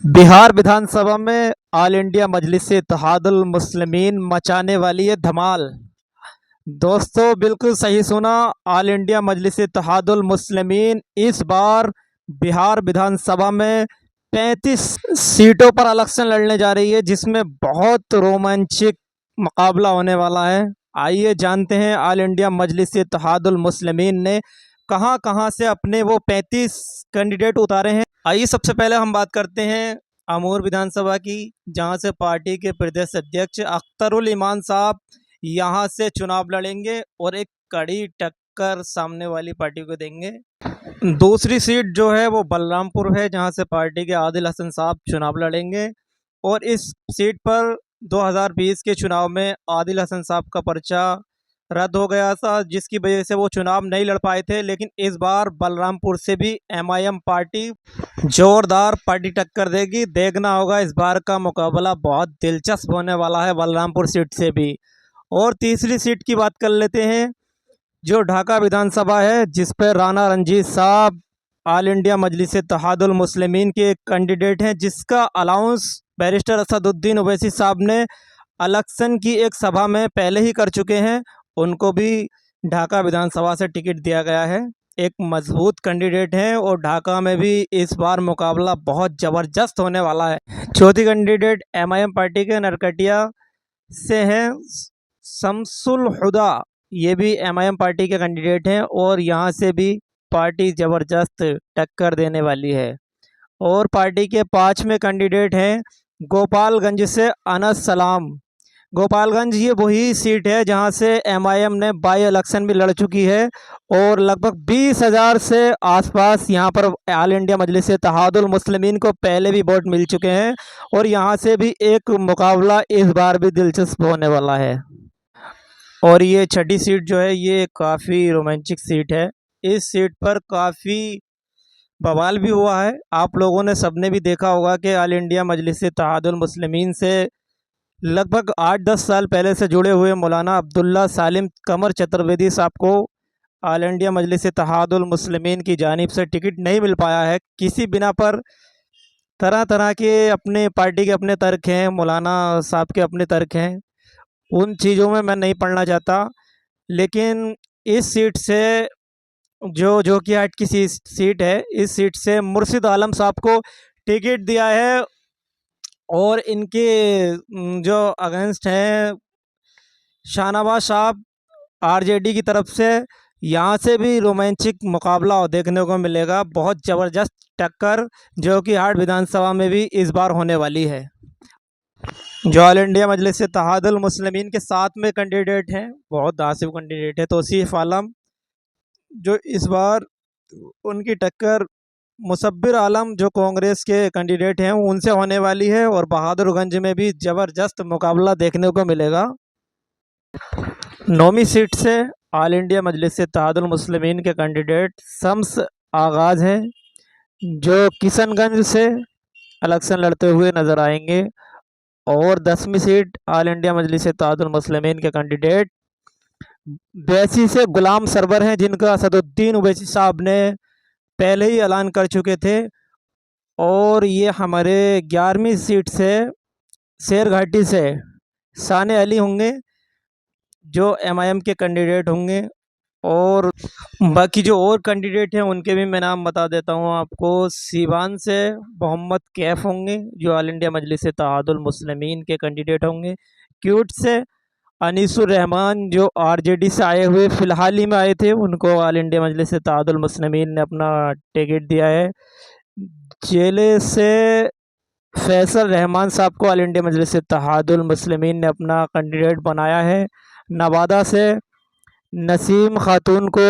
बिहार विधानसभा में all India मजलिस इत्तेहादुल मुस्लिमीन मचाने वाली है धमाल। दोस्तों बिल्कुल सही सुना। ऑल इंडिया मजलिस इत्तेहादुल मुस्लिमीन इस बार बिहार विधानसभा में 35 सीटों पर इलेक्शन लड़ने जा रही है, जिसमें बहुत रोमांचक मुकाबला होने वाला है। आइए जानते हैं ऑल इंडिया मजलिस इत्तेहादुल मुस्लिमीन ने कहां कहां से अपने वो 35 कैंडिडेट उतारे हैं। आइए सबसे पहले हम बात करते हैं आमूर विधानसभा की, जहां से पार्टी के प्रदेश अध्यक्ष अख्तरुल ईमान साहब यहां से चुनाव लड़ेंगे और एक कड़ी टक्कर सामने वाली पार्टी को देंगे। दूसरी सीट जो है वो बलरामपुर है, जहां से पार्टी के आदिल हसन साहब चुनाव लड़ेंगे और इस सीट पर 2020 के चुनाव में आदिल हसन साहब का पर्चा रद्द हो गया था, जिसकी वजह से वो चुनाव नहीं लड़ पाए थे। लेकिन इस बार बलरामपुर से भी एमआईएम पार्टी जोरदार पार्टी टक्कर देगी। देखना होगा, इस बार का मुकाबला बहुत दिलचस्प होने वाला है बलरामपुर सीट से भी। और तीसरी सीट की बात कर लेते हैं, जो ढाका विधानसभा है, जिस पर राणा रंजीत साहब ऑल इंडिया मजलिस इत्तेहादुल मुस्लिमीन के एक कैंडिडेट हैं, जिसका अलाउंस बैरिस्टर असदुद्दीन ओवैसी साहब ने इलेक्शन की एक सभा में पहले ही कर चुके हैं। उनको भी ढाका विधानसभा से टिकट दिया गया है। एक मजबूत कैंडिडेट हैं और ढाका में भी इस बार मुकाबला बहुत ज़बरदस्त होने वाला है। चौथी कैंडिडेट एमआईएम पार्टी के नरकटिया से हैं शमसुल हुदा। ये भी एमआईएम पार्टी के कैंडिडेट हैं और यहाँ से भी पार्टी ज़बरदस्त टक्कर देने वाली है। और पार्टी के पांचवें कैंडिडेट हैं गोपालगंज से अनस सलाम। गोपालगंज ये वही सीट है जहां से एमआईएम ने बाई इलेक्शन भी लड़ चुकी है और लगभग 20,000 से आसपास यहां पर ऑल इंडिया मजलिस इत्तेहादुल मुस्लिमीन को पहले भी वोट मिल चुके हैं और यहां से भी एक मुकाबला इस बार भी दिलचस्प होने वाला है। और ये छठी सीट जो है, ये काफ़ी रोमांचक सीट है। इस सीट पर काफ़ी बवाल भी हुआ है। आप लोगों ने सबने भी देखा होगा कि ऑल इंडिया मजलिस इत्तेहादुल मुस्लिमीन से लगभग 8-10 साल पहले से जुड़े हुए मौलाना अब्दुल्ला सालिम कमर चतुर्वेदी साहब को ऑल इंडिया मजलिस इत्तेहादुल मुस्लिमीन की जानिब से टिकट नहीं मिल पाया है। किसी बिना पर तरह तरह के अपने पार्टी के अपने तर्क हैं, मौलाना साहब के अपने तर्क हैं। उन चीज़ों में मैं नहीं पढ़ना चाहता। लेकिन इस सीट से जो कि हाट की सीट है, इस सीट से मुर्शिद आलम साहब को टिकट दिया है और इनके जो अगेंस्ट हैं शाहनवाज साहब आरजेडी की तरफ से, यहाँ से भी रोमांचक मुकाबला देखने को मिलेगा। बहुत ज़बरदस्त टक्कर जो कि हाट विधानसभा में भी इस बार होने वाली है। जो ऑल इंडिया मजलिस इत्तेहादुल मुस्लिमीन के साथ में कैंडिडेट हैं, बहुत आसिफ कैंडिडेट है तौसीफ आलम, जो इस बार उनकी टक्कर मुसब्बिर आलम जो कांग्रेस के कैंडिडेट हैं उनसे होने वाली है। और बहादुरगंज में भी ज़बरदस्त मुकाबला देखने को मिलेगा। 9वीं सीट से ऑल इंडिया मजलिस इत्तेहादुल मुस्लिमीन के कैंडिडेट शम्स आगाज़ हैं, जो किशनगंज से इलेक्शन लड़ते हुए नज़र आएंगे। और 10वीं सीट ऑल इंडिया मजलिस इत्तेहादुल मुस्लिमीन के कैंडिडेट वैसी से गुलाम सरवर हैं, जिनका असदुद्दीन ओवैसी साहब ने पहले ही ऐलान कर चुके थे। और ये हमारे 11वीं सीट से शेरघाटी से साने अली होंगे, जो एमआईएम के कैंडिडेट होंगे। और बाकी जो और कैंडिडेट हैं उनके भी मैं नाम बता देता हूँ आपको। सीवान से मोहम्मद कैफ होंगे, जो ऑल इंडिया मजलिस इत्तेहादुल मुस्लिमीन के कैंडिडेट होंगे। क्यूट से अनीसुर रहमान, जो आरजेडी से आए हुए फ़िलहाल ही में आए थे, उनको ऑल इंडिया मजलिस इत्तेहादुल मुस्लिमीन ने अपना टिकट दिया है। जेले से फैसल रहमान साहब को ऑल इंडिया मजलिस इत्तेहादुल मुस्लिमीन ने अपना कैंडिडेट बनाया है। नवादा से नसीम खातून को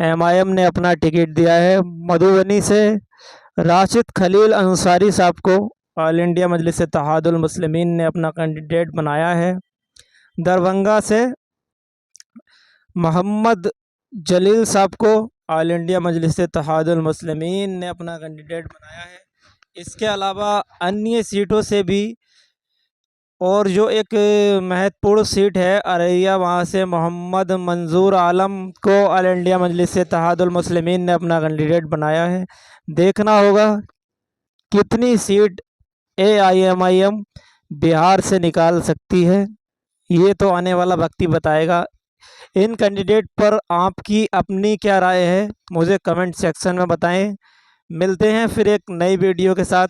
एमआईएम ने अपना टिकट दिया है। मधुबनी से राशिद खलील अंसारी साहब को ऑल इंडिया मजलिस इत्तेहादुल मुस्लिमीन ने अपना कैंडिडेट बनाया है। दरभंगा से मोहम्मद जलील साहब को ऑल इंडिया मजलिस इत्तेहादुल मुस्लिमीन ने अपना कैंडिडेट बनाया है। इसके अलावा अन्य सीटों से भी, और जो एक महत्वपूर्ण सीट है अररिया, वहाँ से मोहम्मद मंजूर आलम को ऑल इंडिया मजलिस इत्तेहादुल मुस्लिमीन ने अपना कैंडिडेट बनाया है। देखना होगा कितनी सीट AIMIM बिहार से निकाल सकती है? ये तो आने वाला वक्त ही बताएगा। इन कैंडिडेट पर आपकी अपनी क्या राय है, मुझे कमेंट सेक्शन में बताएं। मिलते हैं फिर एक नई वीडियो के साथ।